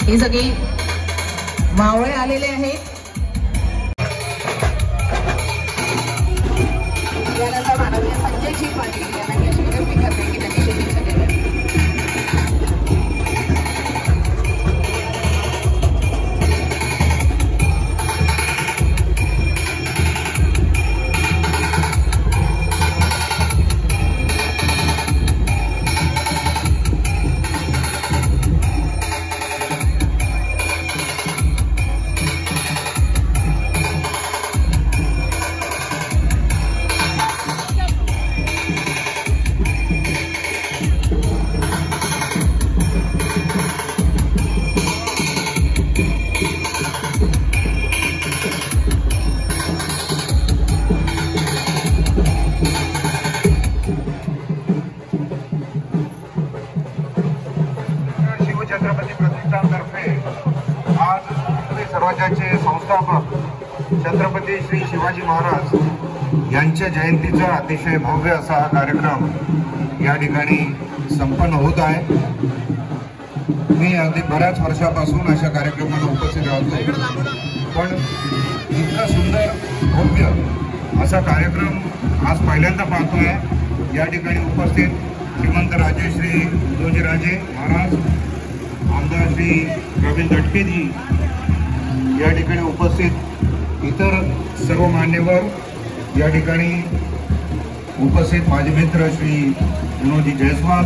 हे सगळे मावळे आलेले आहेत। यानंतर माननीय संजयजी पाटील यांना ही अशी विनंती करते की त्यांनी शुभेच्छा द्याव्या। छत्रपती प्रतिष्ठानतर्फे आज स्वराज्याचे संस्थापक छत्रपती श्री शिवाजी महाराज यांच्या जयंतीचा अतिशय भव्य असा हा कार्यक्रम या ठिकाणी संपन्न होत आहे। मी अगदी बऱ्याच वर्षापासून अशा कार्यक्रमाला उपस्थित राहतो, पण इतका सुंदर भव्य असा कार्यक्रम आज पहिल्यांदा पाहतोय। या ठिकाणी उपस्थित श्रीमंत राजेश्री उदोजीराजे महाराज, आमदार श्री प्रवीण दटकेजी, या ठिकाणी उपस्थित इतर सर्व मान्यवर, या ठिकाणी उपस्थित माझे मित्र श्री विनोदजी जयस्वाल,